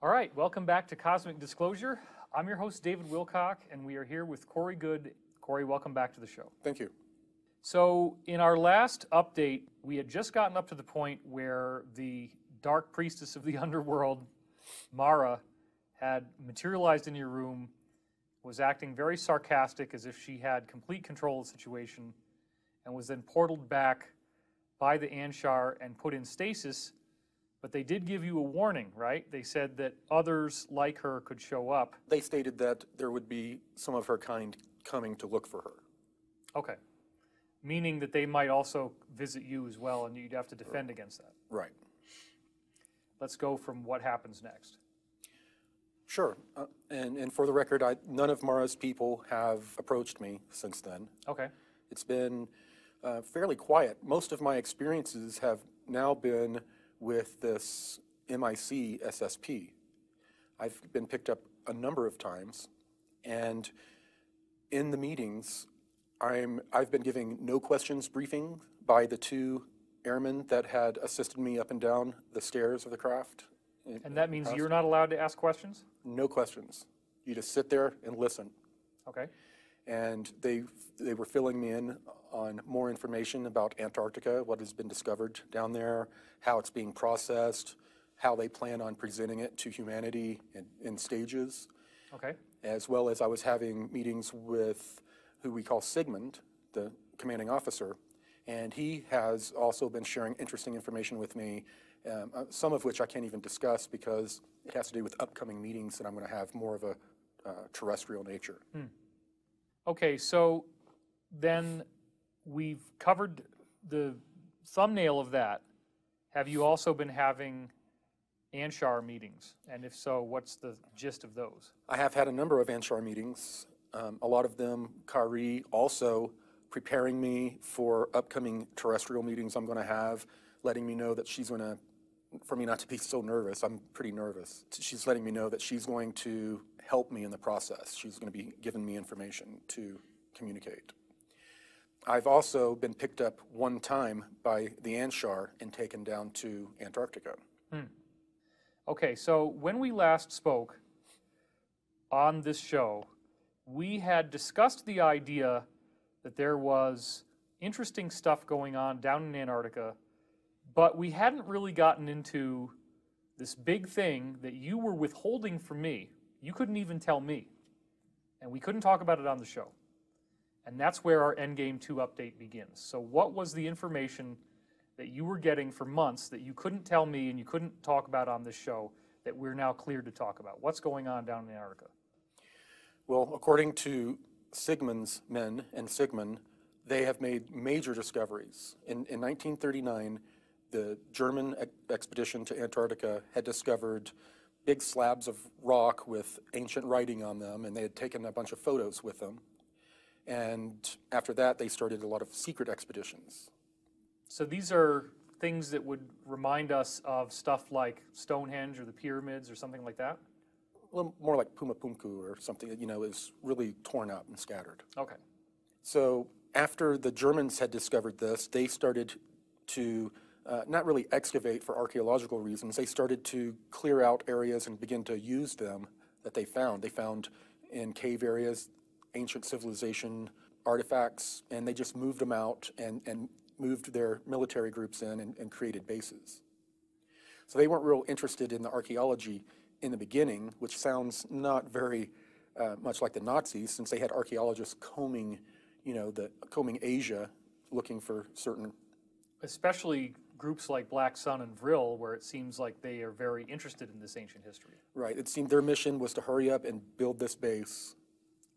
All right, welcome back to Cosmic Disclosure. I'm your host, David Wilcock, and we are here with Corey Good. Corey, welcome back to the show. Thank you. So in our last update, we had just gotten up to the point where the dark priestess of the underworld, Mara, had materialized in your room, was acting very sarcastic as if she had complete control of the situation, and was then portaled back by the Anshar and put in stasis. But they did give you a warning, right? They said that others like her could show up. They stated that there would be some of her kind coming to look for her. Okay. Meaning that they might also visit you as well, and you'd have to defend against that. Right. Let's go from what happens next. Sure. And for the record, none of Mara's people have approached me since then. Okay. It's been fairly quiet. Most of my experiences have now been with this MIC SSP. I've been picked up a number of times, and in the meetings, I've been giving no questions briefing by the two airmen that had assisted me up and down the stairs of the craft. And that means you're not allowed to ask questions? No questions. You just sit there and listen. Okay. And they were filling me in on more information about Antarctica, what has been discovered down there, how it's being processed, how they plan on presenting it to humanity in stages. Okay. As well as I was having meetings with who we call Sigmund, the commanding officer, and he has also been sharing interesting information with me, some of which I can't even discuss because it has to do with upcoming meetings that I'm going to have more of a terrestrial nature. Okay, so then we've covered the thumbnail of that. Have you also been having Anshar meetings? And if so, what's the gist of those? I have had a number of Anshar meetings, a lot of them, Kari also preparing me for upcoming terrestrial meetings I'm going to have, letting me know that she's going to, for me not to be so nervous, I'm pretty nervous. She's letting me know that she's going to help me in the process. She's going to be giving me information to communicate. I've also been picked up one time by the Anshar and taken down to Antarctica. Okay, so when we last spoke on this show, we had discussed the idea that there was interesting stuff going on down in Antarctica, but we hadn't really gotten into this big thing that you were withholding from me. You couldn't even tell me, and we couldn't talk about it on the show. And that's where our Endgame 2 update begins. So what was the information that you were getting for months that you couldn't tell me and you couldn't talk about on this show that we're now cleared to talk about? What's going on down in Antarctica? Well, according to Sigmund's men and Sigmund, they have made major discoveries. In 1939, the German expedition to Antarctica had discovered big slabs of rock with ancient writing on them, and they had taken a bunch of photos with them. And after that, they started a lot of secret expeditions. So these are things that would remind us of stuff like Stonehenge or the pyramids or something like that? A little more like Pumapunku or something that, is really torn up and scattered. Okay. So after the Germans had discovered this, they started to not really excavate for archaeological reasons. They started to clear out areas and begin to use them that they found. They found in cave areas ancient civilization artifacts, and they just moved them out and moved their military groups in and created bases. So they weren't real interested in the archaeology in the beginning, which sounds not very much like the Nazis, since they had archaeologists combing, combing Asia, looking for certain. Especially groups like Black Sun and Vril, where it seems like they are very interested in this ancient history. Right. It seemed their mission was to hurry up and build this base.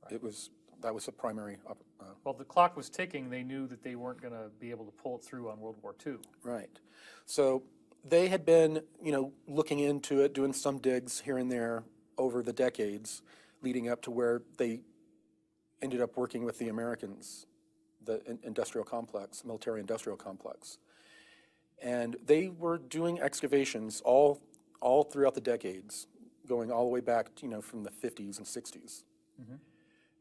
Right. That was the primary. Well, the clock was ticking. They knew that they weren't going to be able to pull it through on World War II. Right. So they had been, looking into it, doing some digs here and there over the decades, leading up to where they ended up working with the Americans, the industrial complex, military-industrial complex. And they were doing excavations all throughout the decades, going all the way back, from the 50s and 60s. Mm-hmm.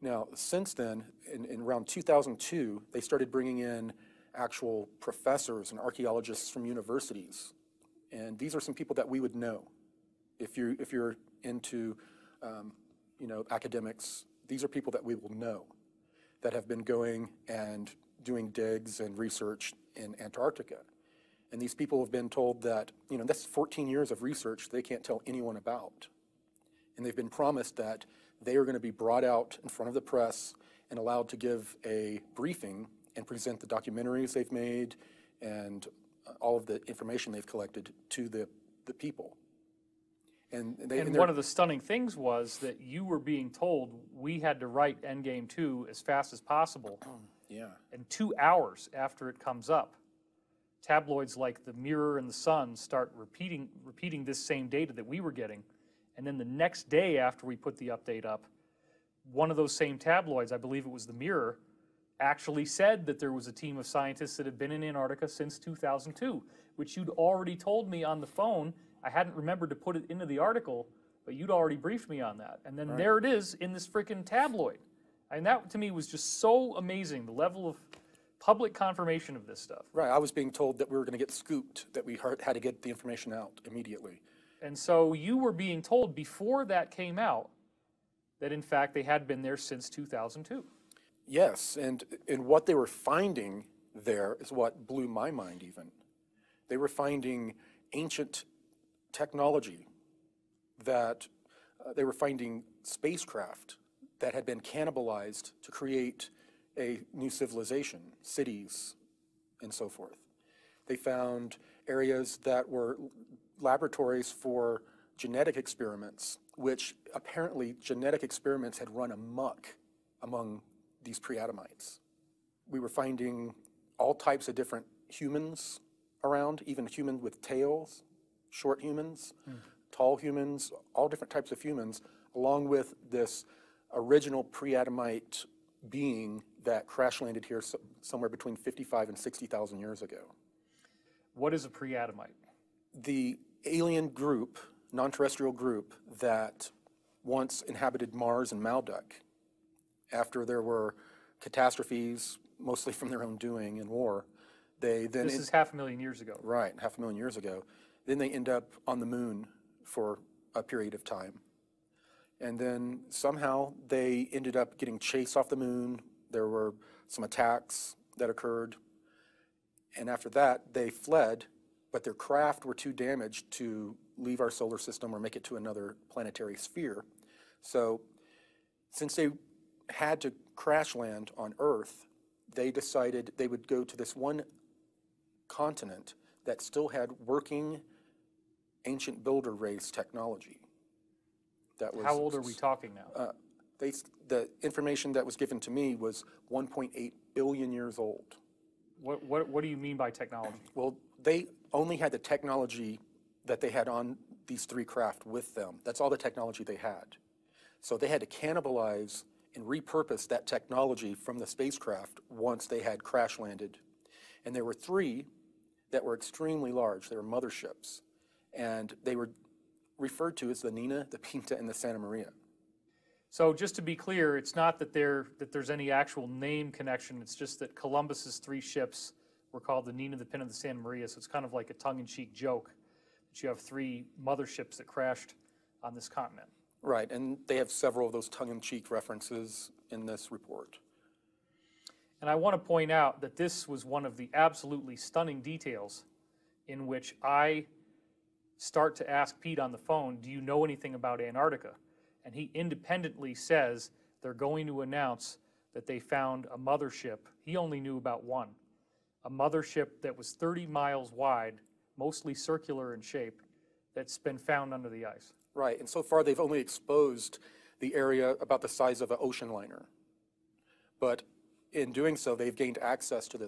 Now, since then, in around 2002, they started bringing in actual professors and archaeologists from universities. And these are some people that we would know. If you're into, academics, these are people that we will know that have been going and doing digs and research in Antarctica. And these people have been told that, that's 14 years of research they can't tell anyone about. And they've been promised that they are going to be brought out in front of the press and allowed to give a briefing and present the documentaries they've made and all of the information they've collected to the people. And one of the stunning things was that you were being told we had to write Endgame 2 as fast as possible. Yeah. And 2 hours after it comes up, tabloids like the Mirror and the Sun start repeating this same data that we were getting. And then the next day after we put the update up, one of those same tabloids, I believe it was the Mirror, actually said that there was a team of scientists that had been in Antarctica since 2002, which you'd already told me on the phone. I hadn't remembered to put it into the article, but you'd already briefed me on that. And then there it is in this freaking tabloid. And that, to me, was just so amazing, the level of public confirmation of this stuff. Right, I was being told that we were going to get scooped, that we had to get the information out immediately. And so you were being told before that came out that, in fact, they had been there since 2002. Yes, and what they were finding there is what blew my mind even. They were finding ancient technology that they were finding spacecraft that had been cannibalized to create a new civilization, cities, and so forth. They found areas that were laboratories for genetic experiments, which apparently genetic experiments had run amok among these pre-Adamites. We were finding all types of different humans around, even humans with tails, short humans, tall humans, all different types of humans, along with this original pre-Adamite being that crash landed here somewhere between 55 and 60,000 years ago. What is a pre-Adamite? The alien group, non-terrestrial group, that once inhabited Mars and Maldek, after there were catastrophes, mostly from their own doing in war, they then... This is 500,000 years ago. Right, 500,000 years ago. Then they end up on the moon for a period of time. And then somehow they ended up getting chased off the moon. There were some attacks that occurred. And after that, they fled, but their craft were too damaged to leave our solar system or make it to another planetary sphere. So since they had to crash land on Earth, they decided they would go to this one continent that still had working ancient builder race technology. That was, how old are we talking now? The information that was given to me was 1.8 billion years old. What do you mean by technology? Well, they only had the technology that they had on these three craft with them. That's all the technology they had. So they had to cannibalize and repurpose that technology from the spacecraft once they had crash landed. And there were three that were extremely large. They were motherships. And they were referred to as the Nina, the Pinta, and the Santa Maria. So just to be clear, it's not that there's any actual name connection. It's just that Columbus's three ships were called the Nina, the Pinta, and the Santa Maria. So it's kind of like a tongue-in-cheek joke that you have three motherships that crashed on this continent. Right, and they have several of those tongue-in-cheek references in this report. And I want to point out that this was one of the absolutely stunning details in which I start to ask Pete on the phone, do you know anything about Antarctica? And he independently says they're going to announce that they found a mothership. He only knew about one. A mothership that was 30 miles wide, mostly circular in shape, that's been found under the ice. Right, and so far they've only exposed the area about the size of an ocean liner. But in doing so, they've gained access to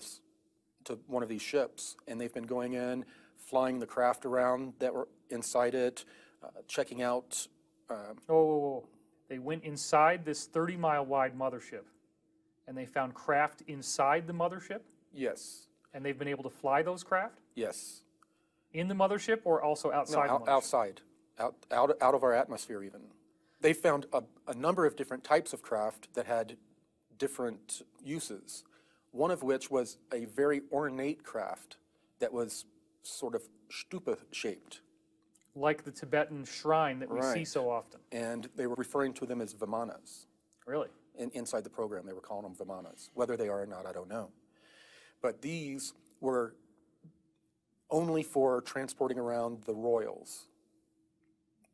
one of these ships, and they've been going in, flying the craft around that were inside it, checking out. They went inside this 30-mile wide mothership, and they found craft inside the mothership? Yes. And they've been able to fly those craft? Yes. In the mothership or also outside the mothership? Outside, out of our atmosphere even. They found a number of different types of craft that had different uses, one of which was a very ornate craft that was sort of stupa-shaped. Like the Tibetan shrine that we see Right. so often. And they were referring to them as Vimanas. Really? Inside the program, they were calling them Vimanas. Whether they are or not, I don't know. But these were only for transporting around the royals.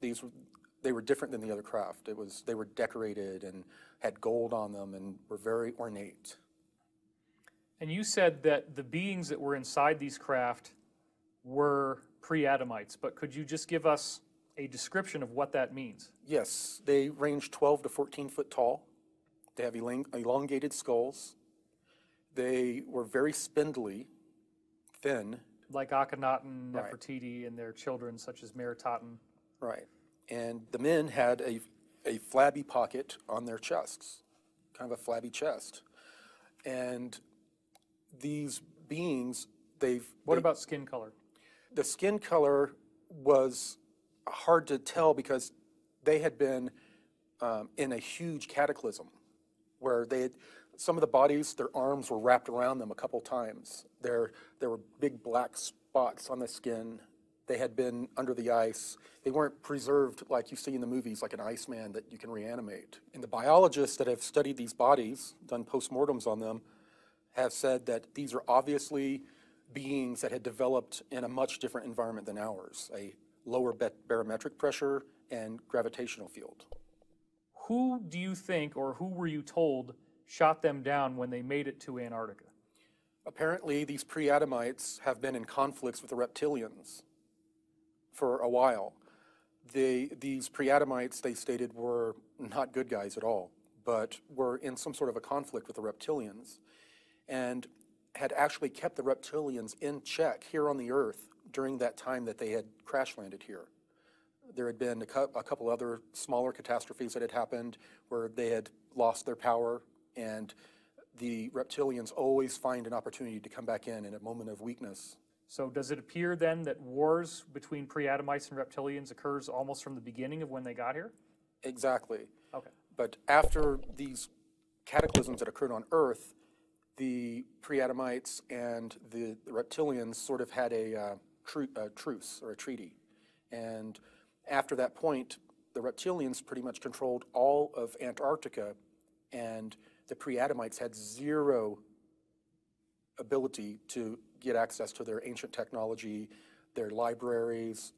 They were different than the other craft. They were decorated and had gold on them and were very ornate. And you said that the beings that were inside these craft were pre-Adamites, but could you just give us a description of what that means? Yes, they range 12 to 14 foot tall. They have elongated skulls. They were very spindly, thin. Like Akhenaten, Right. Nefertiti, and their children, such as Meritaten. Right. And the men had a flabby pocket on their chests, kind of a flabby chest. And these beings, What about skin color? the skin color was hard to tell because they had been in a huge cataclysm where some of the bodies, their arms were wrapped around them a couple times. There were big black spots on the skin. They had been under the ice. They weren't preserved like you see in the movies, like an Iceman that you can reanimate. And the biologists that have studied these bodies, done postmortems on them, have said that these are obviously beings that had developed in a much different environment than ours, a lower barometric pressure and gravitational field. Who do you think, or who were you told, shot them down when they made it to Antarctica? Apparently, these pre-Adamites have been in conflicts with the reptilians for a while. These pre-Adamites, they stated, were not good guys at all, but were in some sort of a conflict with the reptilians and had actually kept the reptilians in check here on the Earth during that time that they had crash landed here. There had been a couple other smaller catastrophes that had happened where they had lost their power, and the reptilians always find an opportunity to come back in a moment of weakness. So does it appear then that wars between pre-Adamites and reptilians occurs almost from the beginning of when they got here? Exactly. Okay. But after these cataclysms that occurred on Earth, the pre-Adamites and the reptilians sort of had a truce or a treaty. And after that point, the reptilians pretty much controlled all of Antarctica, and the pre-Adamites had zero ability to get access to their ancient technology, their libraries,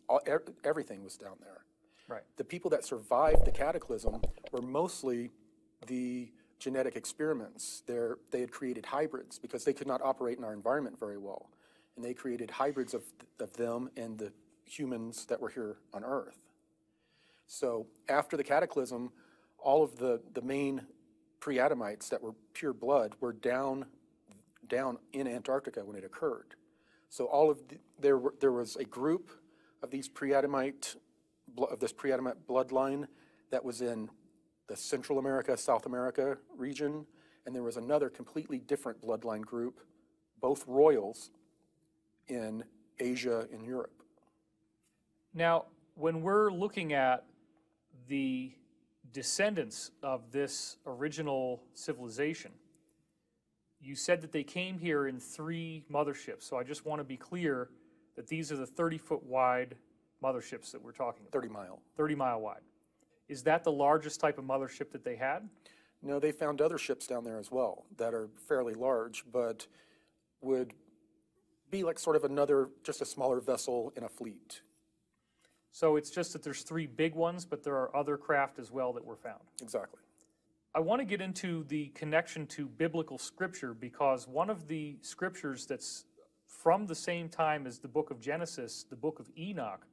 everything was down there. Right. The people that survived the cataclysm were mostly the genetic experiments. They had created hybrids because they could not operate in our environment very well. And they created hybrids of them and the humans that were here on Earth. So after the cataclysm, all of the main pre-Adamites that were pure blood were down in Antarctica when it occurred. So there was a group of these of this pre-Adamite bloodline that was in the Central America, South America region, and there was another completely different bloodline group, both royals, in Asia and Europe. Now, when we're looking at the descendants of this original civilization, you said that they came here in 3 motherships. So I just want to be clear that these are the 30-foot wide motherships that we're talking about. 30-mile. 30-mile wide. Is that the largest type of mothership that they had? No, they found other ships down there as well that are fairly large, but would be like sort of just a smaller vessel in a fleet. So it's just that there's 3 big ones, but there are other craft as well that were found. Exactly. I want to get into the connection to biblical scripture because one of the scriptures that's from the same time as the book of Genesis, the book of Enoch,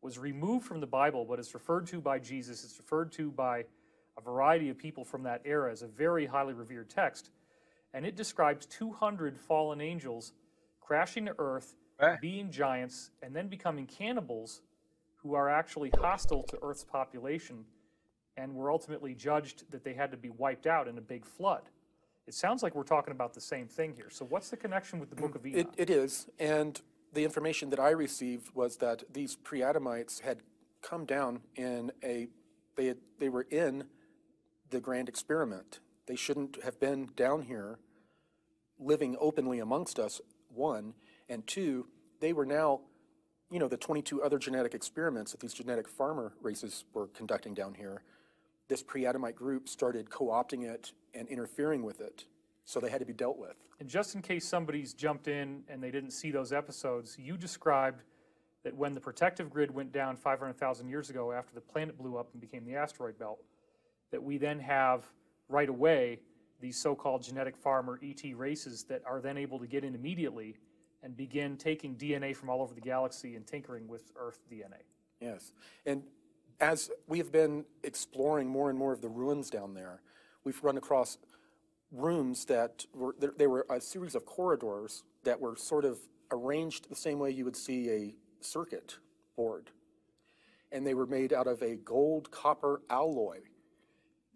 was removed from the Bible, but it's referred to by Jesus. It's referred to by a variety of people from that era as a very highly revered text. And it describes 200 fallen angels crashing to earth, being giants, and then becoming cannibals who are actually hostile to Earth's population and were ultimately judged that they had to be wiped out in a big flood. It sounds like we're talking about the same thing here. So what's the connection with the book of Enoch? It is, and the information that I received was that these pre-Adamites had come down they were in the grand experiment. They shouldn't have been down here living openly amongst us, 1, and 2, they were now the 22 other genetic experiments that these genetic farmer races were conducting down here, this pre-Adamite group started co-opting it and interfering with it, so they had to be dealt with. And just in case somebody's jumped in and they didn't see those episodes, you described that when the protective grid went down 500,000 years ago after the planet blew up and became the asteroid belt, that we then have right away these so-called genetic farmer ET races that are then able to get in immediately and begin taking DNA from all over the galaxy and tinkering with Earth DNA. Yes, and as we have been exploring more and more of the ruins down there, we've run across rooms that they were a series of corridors that were sort of arranged the same way you would see a circuit board. And they were made out of a gold copper alloy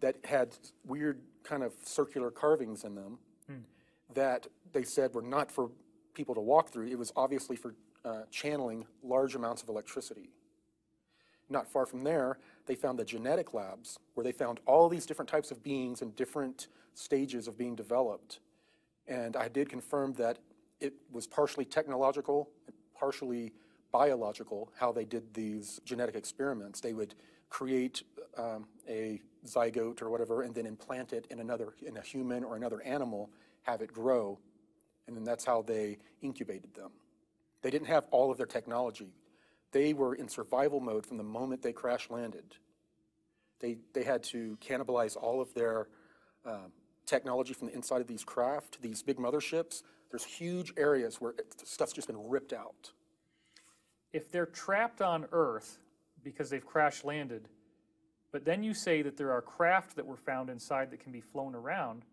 that had weird kind of circular carvings in them that they said were not for people to walk through. It was obviously for channeling large amounts of electricity. Not far from there, they found the genetic labs where they found all these different types of beings in different stages of being developed. And I did confirm that it was partially technological and partially biological how they did these genetic experiments. They would create a zygote or whatever and then implant it in a human or another animal, have it grow, and then that's how they incubated them. They didn't have all of their technology. They were in survival mode from the moment they crash landed. They had to cannibalize all of their technology from the inside of these craft, these big motherships. There's huge areas where stuff's just been ripped out. If they're trapped on Earth because they've crash landed, but then you say that there are craft that were found inside that can be flown around,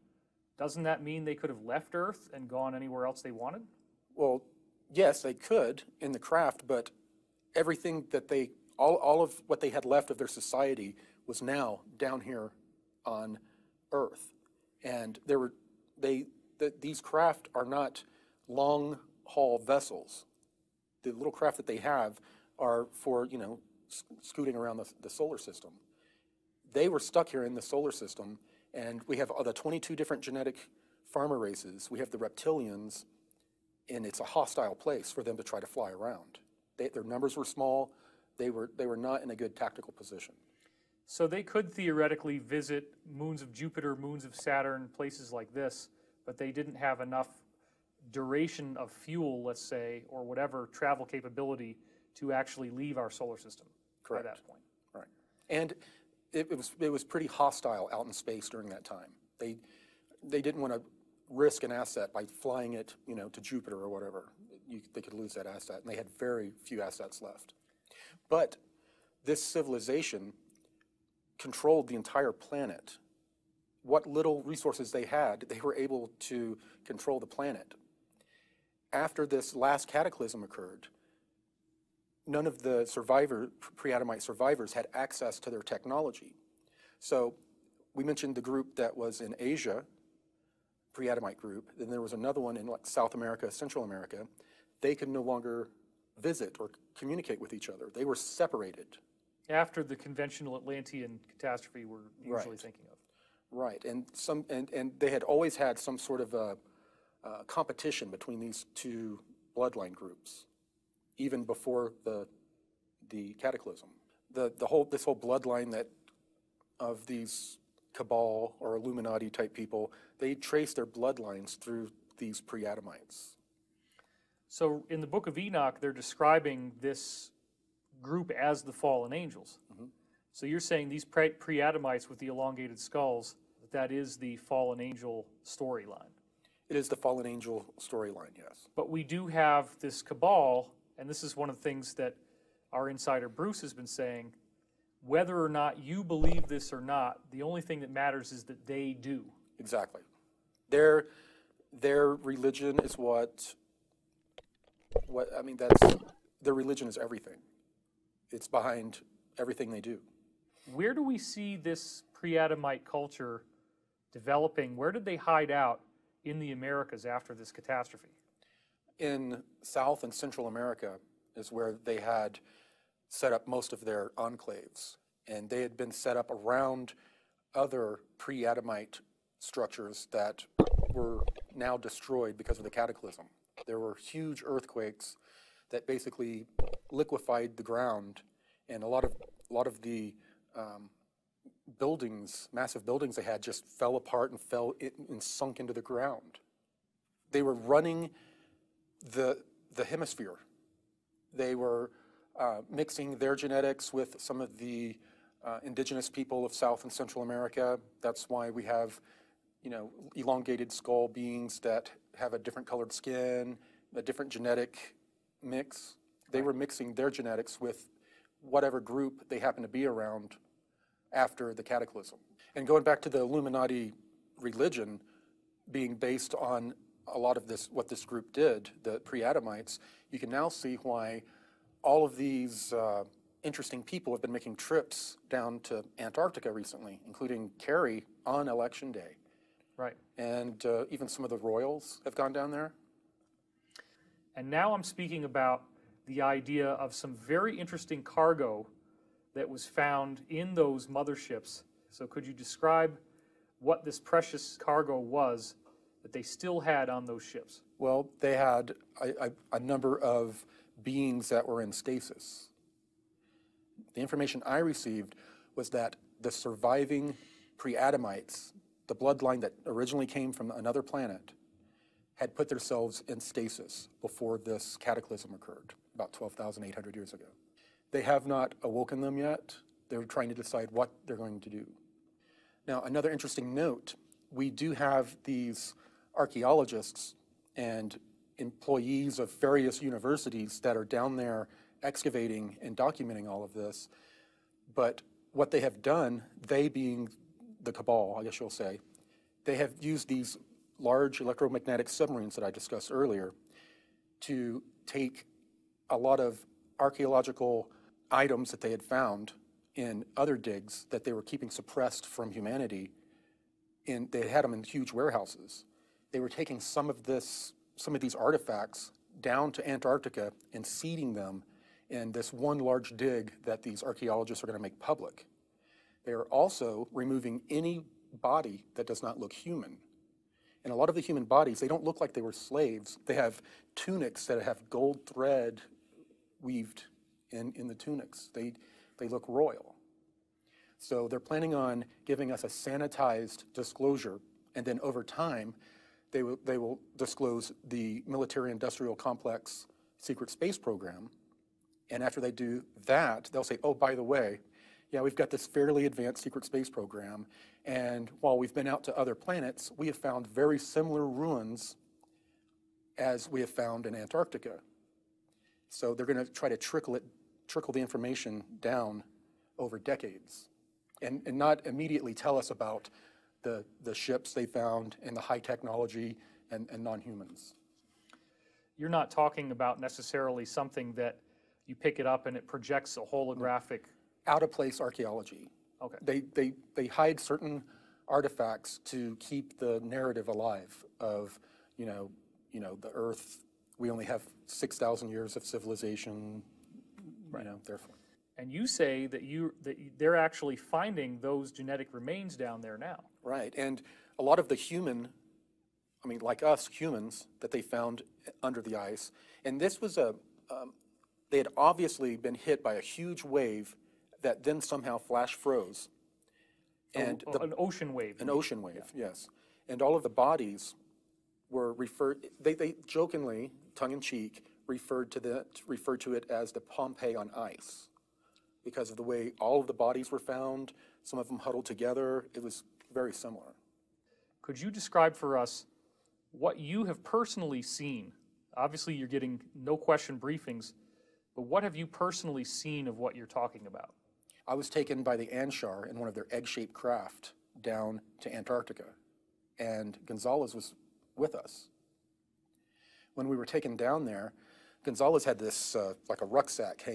doesn't that mean they could have left Earth and gone anywhere else they wanted? Well, yes, they could in the craft, but everything that all of what they had left of their society was now down here on Earth. And these craft are not long-haul vessels. The little craft that they have are for, scooting around the solar system. They were stuck here in the solar system, and we have the 22 different genetic farmer races. We have the reptilians, and it's a hostile place for them to try to fly around. Their numbers were small. They were not in a good tactical position. So they could theoretically visit moons of Jupiter, moons of Saturn, places like this, but they didn't have enough duration of fuel, let's say, or whatever travel capability to actually leave our solar system. Correct. By that point. Right. And it was pretty hostile out in space during that time. They didn't want to risk an asset by flying it, to Jupiter or whatever. They could lose that asset, and they had very few assets left. But this civilization controlled the entire planet. What little resources they had, they were able to control the planet. After this last cataclysm occurred, none of the pre-Adamite survivors had access to their technology. So we mentioned the group that was in Asia, pre-Adamite group, then there was another one in South America, Central America. They could no longer visit or communicate with each other. They were separated. After the conventional Atlantean catastrophe we're usually Right. thinking of. Right, and they had always had some sort of a competition between these two bloodline groups, even before the cataclysm. This whole bloodline of these Cabal or Illuminati type people, they trace their bloodlines through these pre-Adamites. So in the book of Enoch, they're describing this group as the fallen angels. Mm-hmm. So you're saying these pre-Adamites with the elongated skulls, that is the fallen angel storyline. It is the fallen angel storyline, yes. But we do have this cabal, and this is one of the things that our insider Bruce has been saying, whether or not you believe this or not, the only thing that matters is that they do. Exactly. Their religion is their religion is everything. It's behind everything they do. Where do we see this pre-Adamite culture developing? Where did they hide out in the Americas after this catastrophe? In South and Central America is where they had set up most of their enclaves, and they had been set up around other pre-Adamite structures that were now destroyed because of the cataclysm. There were huge earthquakes that basically liquefied the ground, and a lot of the buildings, massive buildings they had, just fell apart and and sunk into the ground. They were running the hemisphere. They were mixing their genetics with some of the indigenous people of South and Central America. That's why we have, elongated skull beings that have a different colored skin, a different genetic mix. They were mixing their genetics with whatever group they happened to be around after the cataclysm. And going back to the Illuminati religion being based on a lot of this, what this group did, the pre-Adamites, you can now see why all of these interesting people have been making trips down to Antarctica recently, including Kerry on Election Day. Right. And even some of the royals have gone down there. And now I'm speaking about the idea of some very interesting cargo that was found in those motherships. So could you describe what this precious cargo was that they still had on those ships? Well, they had a number of beings that were in stasis. The information I received was that the surviving pre-Adamites, the bloodline that originally came from another planet, had put themselves in stasis before this cataclysm occurred, about 12,800 years ago. They have not awoken them yet. They're trying to decide what they're going to do. Now, another interesting note, we do have these archaeologists and employees of various universities that are down there excavating and documenting all of this. But what they have done, they being the cabal, I guess you'll say, they have used these large electromagnetic submarines that I discussed earlier to take a lot of archaeological items that they had found in other digs that they were keeping suppressed from humanity, and they had them in huge warehouses. They were taking some of these artifacts down to Antarctica and seeding them in this one large dig that these archaeologists are going to make public. They are also removing any body that does not look human. And a lot of the human bodies, they don't look like they were slaves. They have tunics that have gold thread weaved in the tunics. They look royal. So they're planning on giving us a sanitized disclosure, and then over time, they will disclose the military-industrial complex secret space program. And after they do that, they'll say, oh, by the way, yeah, we've got this fairly advanced secret space program, and while we've been out to other planets, we have found very similar ruins as we have found in Antarctica. So they're going to try to trickle the information down over decades, and not immediately tell us about the ships they found and the high technology and non-humans. You're not talking about necessarily something that you pick it up and it projects a holographic. Out-of-place archaeology. Okay. They hide certain artifacts to keep the narrative alive of, the Earth. We only have 6,000 years of civilization, therefore. And you say that they're actually finding those genetic remains down there now. Right, and a lot of the like us humans, that they found under the ice, and this was they had obviously been hit by a huge wave that then somehow flash froze. And an ocean wave. An ocean wave, yes. And all of the bodies were they jokingly, tongue-in-cheek, referred to it as the Pompeii on ice, because of the way all of the bodies were found, some of them huddled together. It was very similar. Could you describe for us what you have personally seen? Obviously, you're getting no-question briefings, but what have you personally seen of what you're talking about? I was taken by the Anshar in one of their egg-shaped craft down to Antarctica, and Gonzalez was with us. When we were taken down there, Gonzalez had this like a rucksack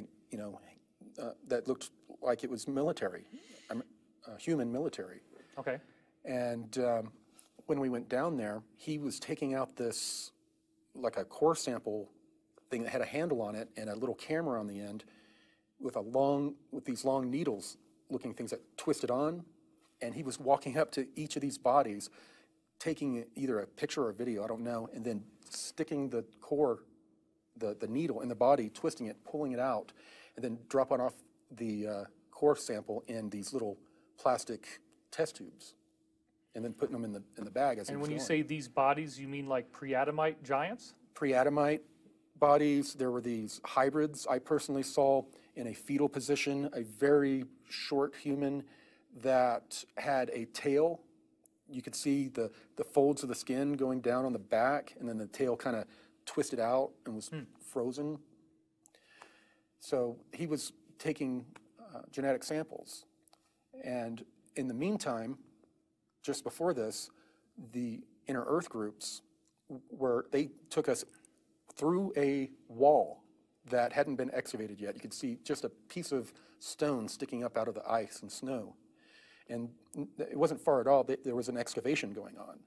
that looked like it was military, human military. Okay. And when we went down there, he was taking out this, like a core sample thing that had a handle on it and a little camera on the end with these long needles looking things that twisted on. And he was walking up to each of these bodies, taking either a picture or a video, I don't know, and then sticking the core the needle in the body, twisting it, pulling it out, and then dropping off the core sample in these little plastic test tubes, and then putting them in the bag as he And was when you going. say these bodies, you mean like pre-Adamite giants? Pre-Adamite bodies, there were these hybrids I personally saw in a fetal position, a very short human that had a tail. You could see the folds of the skin going down on the back, and then the tail kind of twisted out and was frozen. So he was taking genetic samples. And in the meantime, just before this, the Inner Earth groups they took us through a wall that hadn't been excavated yet. You could see just a piece of stone sticking up out of the ice and snow. And it wasn't far at all. There was an excavation going on.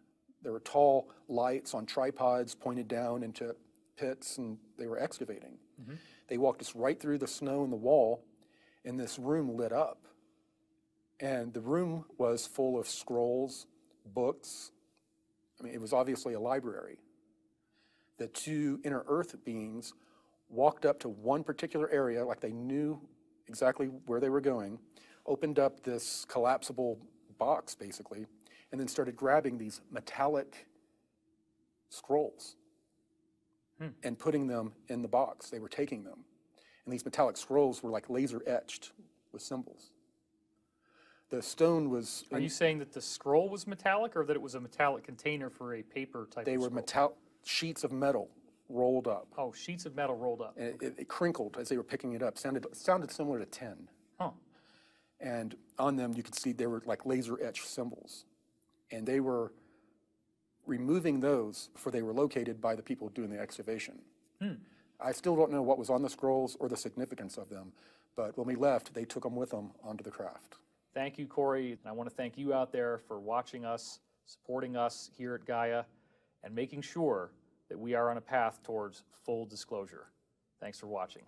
There were tall lights on tripods pointed down into pits, and they were excavating. Mm-hmm. They walked us right through the snow and the wall, and this room lit up. And the room was full of scrolls, books. I mean, it was obviously a library. The two Inner Earth beings walked up to one particular area, like they knew exactly where they were going, opened up this collapsible box, basically, and then started grabbing these metallic scrolls and putting them in the box. They were taking them. And these metallic scrolls were like laser etched with symbols. The stone was... Are you saying that the scroll was metallic, or that it was a metallic container for a paper type They of were scroll? sheets of metal rolled up. Oh, sheets of metal rolled up. And it crinkled as they were picking it up. Sounded similar to tin. Huh. And on them, you could see they were like laser etched symbols. And they were removing those before they were located by the people doing the excavation. I still don't know what was on the scrolls or the significance of them, but when we left, they took them with them onto the craft. Thank you, Corey. And I want to thank you out there for watching us, supporting us here at Gaia, and making sure that we are on a path towards full disclosure. Thanks for watching.